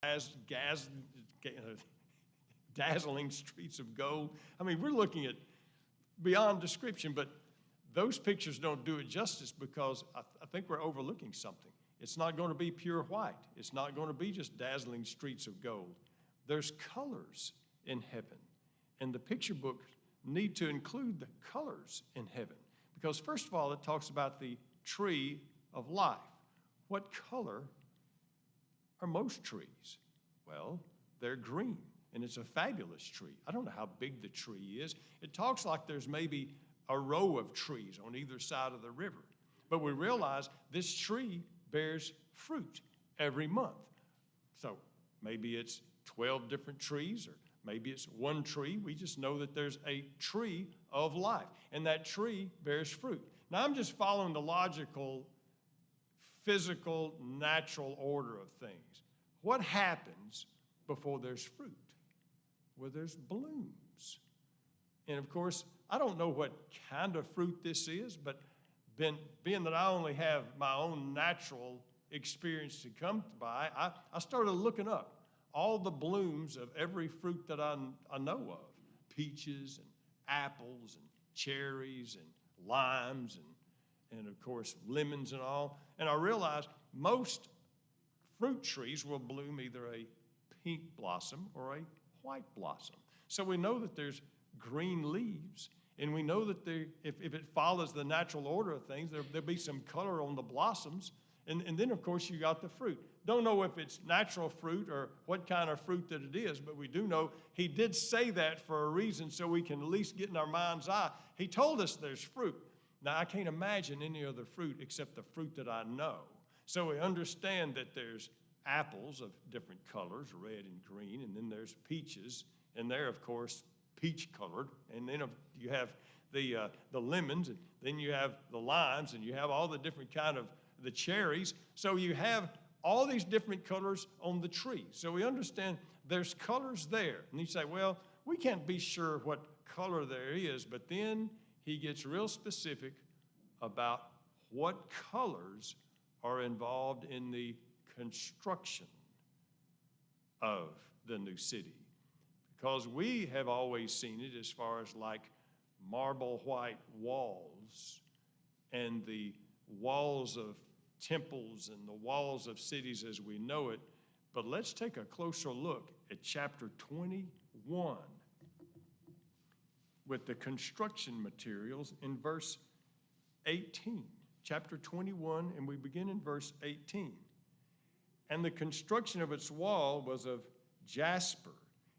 as gas, dazzling streets of gold. I mean, we're looking at beyond description, but those pictures don't do it justice because I think we're overlooking something. It's not going to be pure white. It's not going to be just dazzling streets of gold. There's colors in heaven, and the picture books need to include the colors in heaven because, first of all, it talks about the tree of life. What color are most trees? Well, they're green, and it's a fabulous tree. I don't know how big the tree is. It talks like there's maybe a row of trees on either side of the river. But we realize this tree bears fruit every month. So maybe it's 12 different trees, or maybe it's one tree. We just know that there's a tree of life, and that tree bears fruit. Now, I'm just following the logical, physical, natural order of things. What happens before there's fruit? Well, there's blooms. And of course, I don't know what kind of fruit this is, but being that I only have my own natural experience to come by, I started looking up all the blooms of every fruit that I know of. Peaches and apples and cherries and limes and of course lemons and all. And I realized most fruit trees will bloom either a pink blossom or a white blossom. So we know that there's green leaves, and we know that if it follows the natural order of things, there'll be some color on the blossoms, and then of course you got the fruit. Don't know if it's natural fruit or what kind of fruit that it is, but we do know he did say that for a reason so we can at least get in our mind's eye. He told us there's fruit. Now, I can't imagine any other fruit except the fruit that I know. So we understand that there's apples of different colors, red and green, and then there's peaches, and they're, of course, peach-colored. And then you have the lemons, and then you have the limes, and you have all the different kind of the cherries. So you have all these different colors on the tree. So we understand there's colors there. And you say, well, we can't be sure what color there is, but then he gets real specific about what colors are involved in the construction of the new city. Because we have always seen it as far as like marble white walls and the walls of temples and the walls of cities as we know it. But let's take a closer look at chapter 21 with the construction materials in verse 18. Chapter 21, and we begin in verse 18. And the construction of its wall was of jasper,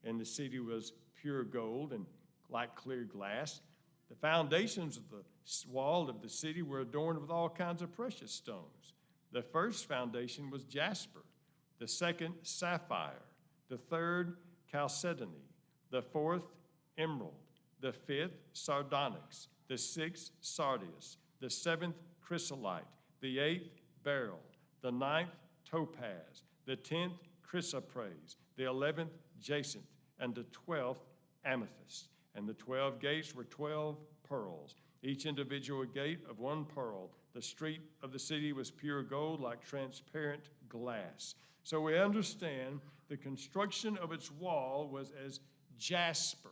and the city was pure gold and like clear glass. The foundations of the wall of the city were adorned with all kinds of precious stones. The first foundation was jasper, the second sapphire, the third chalcedony, the fourth emerald, the fifth sardonyx, the sixth sardius, the seventh chrysolite, the eighth beryl, the ninth topaz, the 10th chrysoprase, the 11th jacinth, and the 12th amethyst. And the 12 gates were 12 pearls, each individual gate of one pearl. The street of the city was pure gold like transparent glass. So we understand the construction of its wall was as jasper.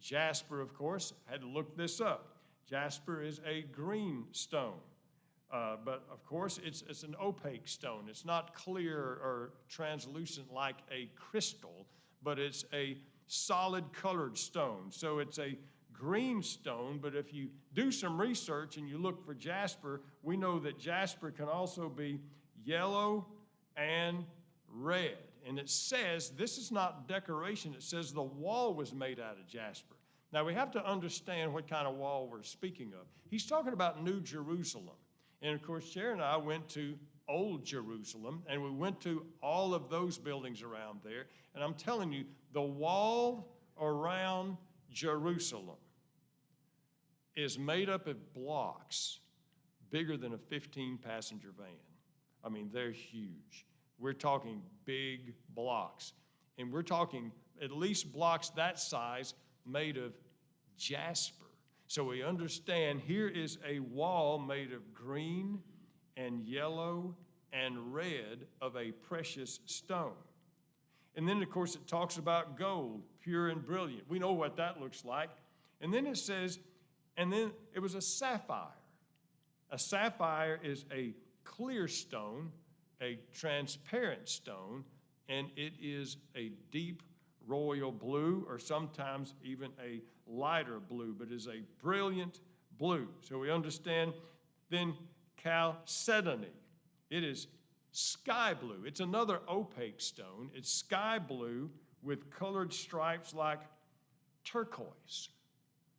Jasper, of course, had to look this up. Jasper is a green stone. But of course, it's an opaque stone. It's not clear or translucent like a crystal, but it's a solid colored stone. So it's a green stone, but if you do some research and you look for jasper, we know that jasper can also be yellow and red. And it says, this is not decoration, it says the wall was made out of jasper. Now we have to understand what kind of wall we're speaking of. He's talking about New Jerusalem. And of course, Sharon and I went to Old Jerusalem, and we went to all of those buildings around there. And I'm telling you, the wall around Jerusalem is made up of blocks bigger than a 15-passenger van. I mean, they're huge. We're talking big blocks. And we're talking at least blocks that size made of jasper. So we understand here is a wall made of green and yellow and red of a precious stone. And then, of course, it talks about gold, pure and brilliant. We know what that looks like. And then it says, and then it was a sapphire. A sapphire is a clear stone, a transparent stone, and it is a deep royal blue, or sometimes even a lighter blue, but is a brilliant blue. So we understand. Then chalcedony. It is sky blue. It's another opaque stone. It's sky blue with colored stripes like turquoise.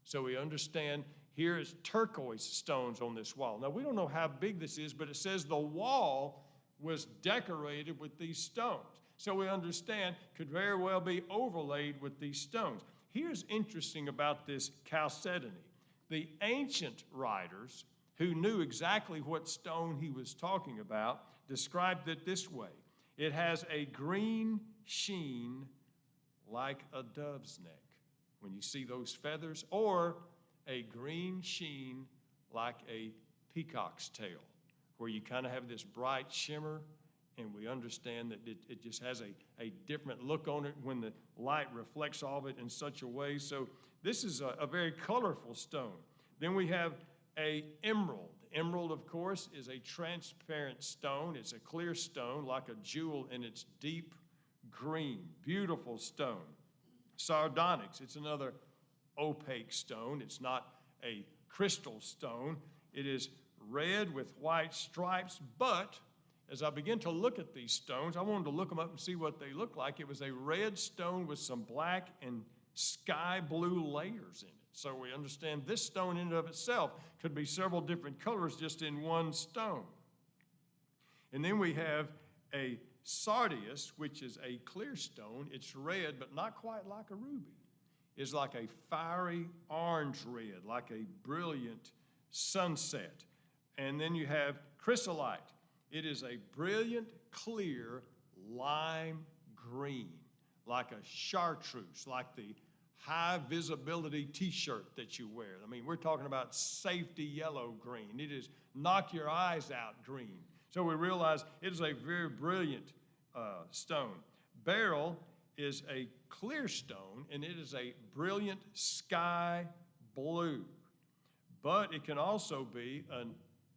So we understand here is turquoise stones on this wall. Now, we don't know how big this is, but it says the wall was decorated with these stones. So we understand could very well be overlaid with these stones. Here's interesting about this chalcedony. The ancient writers who knew exactly what stone he was talking about described it this way. It has a green sheen like a dove's neck, when you see those feathers, or a green sheen like a peacock's tail, where you kind of have this bright shimmer, and we understand that it just has a different look on it when the light reflects off it in such a way. So this is a very colorful stone. Then we have a emerald. Emerald, of course, is a transparent stone. It's a clear stone like a jewel, and it's deep green, beautiful stone. Sardonyx, it's another opaque stone. It's not a crystal stone. It is red with white stripes, but as I began to look at these stones, I wanted to look them up and see what they look like. It was a red stone with some black and sky blue layers in it. So we understand this stone in and of itself could be several different colors just in one stone. And then we have a sardius, which is a clear stone. It's red, but not quite like a ruby. It's like a fiery orange red, like a brilliant sunset. And then you have chrysolite. It is a brilliant, clear lime green, like a chartreuse, like the high visibility t-shirt that you wear. I mean, we're talking about safety yellow green. It is knock your eyes out green. So we realize it is a very brilliant stone. Beryl is a clear stone, and it is a brilliant sky blue. But it can also be an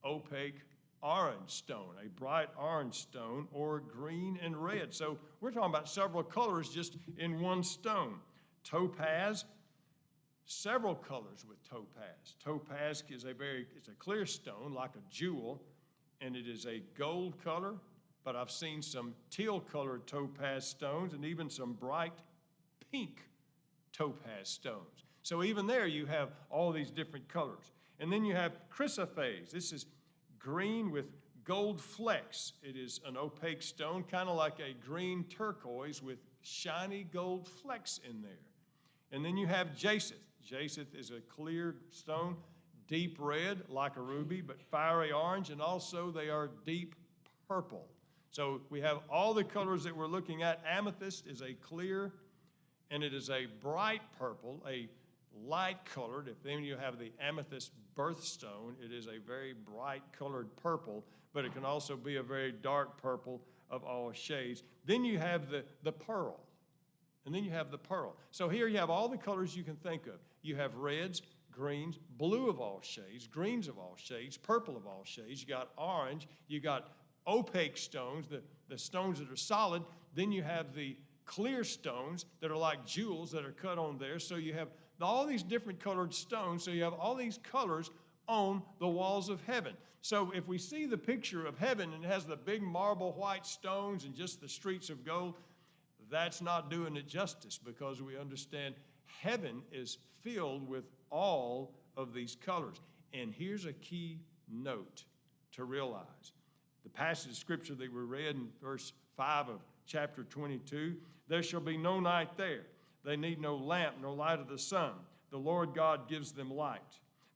opaque orange stone, a bright orange stone, or green and red. So we're talking about several colors just in one stone. Topaz, several colors with topaz. Topaz is it's a clear stone like a jewel, and it is a gold color, but I've seen some teal colored topaz stones and even some bright pink topaz stones. So even there you have all these different colors. And then you have chrysoprase. This is green with gold flecks. It is an opaque stone, kind of like a green turquoise with shiny gold flecks in there. And then you have jacinth. Jacinth is a clear stone, deep red like a ruby, but fiery orange, and also they are deep purple. So we have all the colors that we're looking at. Amethyst is a clear, and it is a bright purple, a light colored. If then you have the amethyst birthstone, it is a very bright colored purple, but it can also be a very dark purple of all shades. Then you have the pearl. And then you have the pearl. So here you have all the colors you can think of. You have reds, greens, blue of all shades, greens of all shades, purple of all shades. You got orange. You got opaque stones, the stones that are solid. Then you have the clear stones that are like jewels that are cut on there. So you have all these different colored stones. So you have all these colors on the walls of heaven. So if we see the picture of heaven and it has the big marble white stones and just the streets of gold, that's not doing it justice, because we understand heaven is filled with all of these colors. And here's a key note to realize. The passage of scripture that we read in verse 5 of chapter 22, there shall be no night there. They need no lamp, no light of the sun. The Lord God gives them light.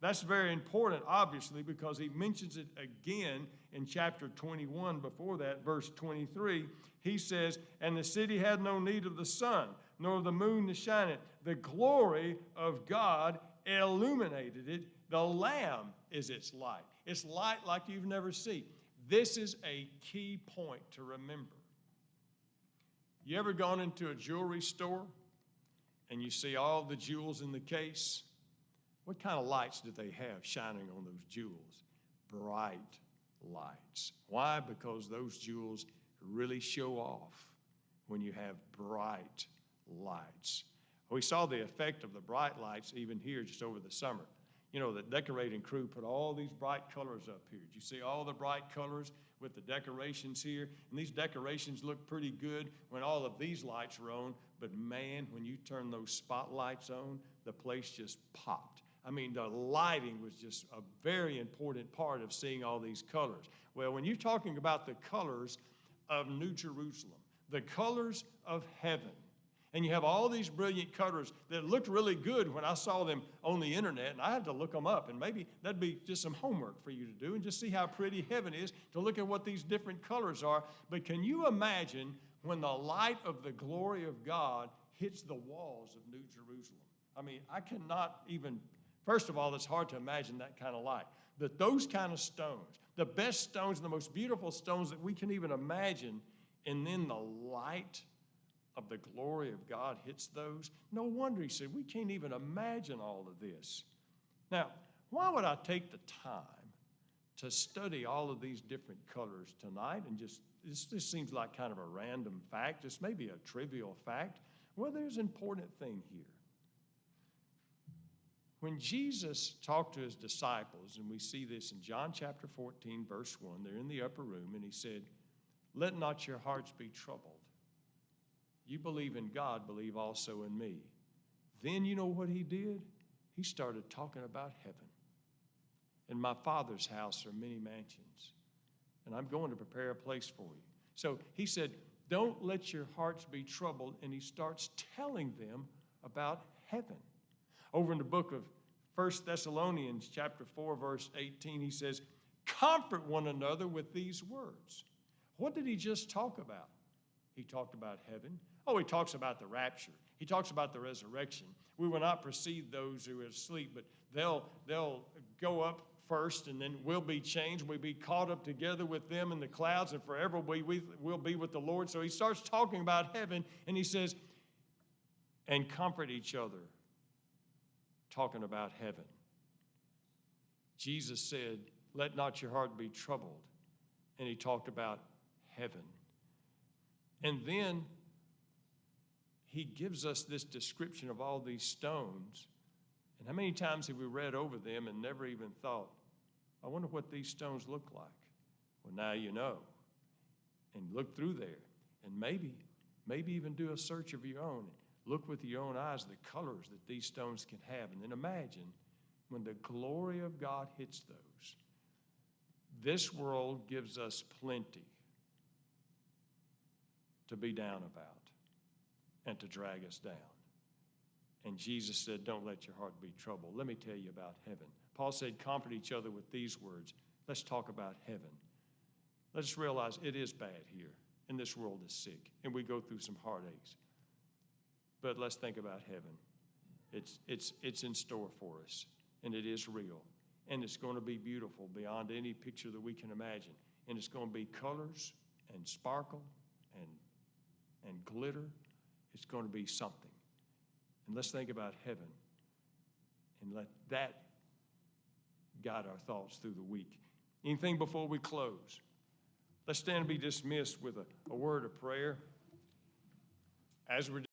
That's very important, obviously, because he mentions it again in chapter 21 before that, verse 23. He says, and the city had no need of the sun, nor of the moon to shine it. The glory of God illuminated it. The Lamb is its light. It's light like you've never seen. This is a key point to remember. You ever gone into a jewelry store and you see all the jewels in the case? What kind of lights do they have shining on those jewels? Bright lights. Why? Because those jewels really show off when you have bright lights. We saw the effect of the bright lights even here just over the summer. You know, the decorating crew put all these bright colors up here. Did you see all the bright colors with the decorations here? And these decorations look pretty good when all of these lights are on, but man, when you turn those spotlights on, the place just popped. I mean, the lighting was just a very important part of seeing all these colors. Well, when you're talking about the colors of New Jerusalem, the colors of heaven, and you have all these brilliant colors that looked really good when I saw them on the internet, and I had to look them up, and maybe that'd be just some homework for you to do and just see how pretty heaven is, to look at what these different colors are. But can you imagine when the light of the glory of God hits the walls of New Jerusalem? I mean, I cannot even, first of all, it's hard to imagine that kind of light. But those kind of stones, the best stones and the most beautiful stones that we can even imagine, and then the light of the glory of God hits those. No wonder he said, we can't even imagine all of this. Now, why would I take the time to study all of these different colors tonight? And this seems like kind of a random fact, just maybe a trivial fact. Well, there's an important thing here. When Jesus talked to his disciples, and we see this in John chapter 14, verse 1, they're in the upper room, and he said, let not your hearts be troubled. You believe in God, believe also in me. Then you know what he did? He started talking about heaven. In my Father's house are many mansions, and I'm going to prepare a place for you. So he said, don't let your hearts be troubled, and he starts telling them about heaven. Over in the book of 1 Thessalonians chapter 4, verse 18, he says, comfort one another with these words. What did he just talk about? He talked about heaven. Oh, he talks about the rapture. He talks about the resurrection. We will not precede those who are asleep, but they'll go up first, and then we'll be changed. We'll be caught up together with them in the clouds, and forever we'll be with the Lord. So he starts talking about heaven, and he says, and comfort each other, talking about heaven. Jesus said, let not your heart be troubled. And he talked about heaven. And then he gives us this description of all these stones. And how many times have we read over them and never even thought, I wonder what these stones look like? Well, now you know. And look through there. And maybe even do a search of your own. Look with your own eyes the colors that these stones can have. And then imagine when the glory of God hits those. This world gives us plenty to be down about and to drag us down. And Jesus said, don't let your heart be troubled. Let me tell you about heaven. Paul said, comfort each other with these words. Let's talk about heaven. Let's realize it is bad here, and this world is sick, and we go through some heartaches. But let's think about heaven. It's in store for us, and it is real, and it's going to be beautiful beyond any picture that we can imagine. And it's going to be colors and sparkle and glitter. It's going to be something. And let's think about heaven and let that guide our thoughts through the week. Anything before we close? Let's stand and be dismissed with a word of prayer as we're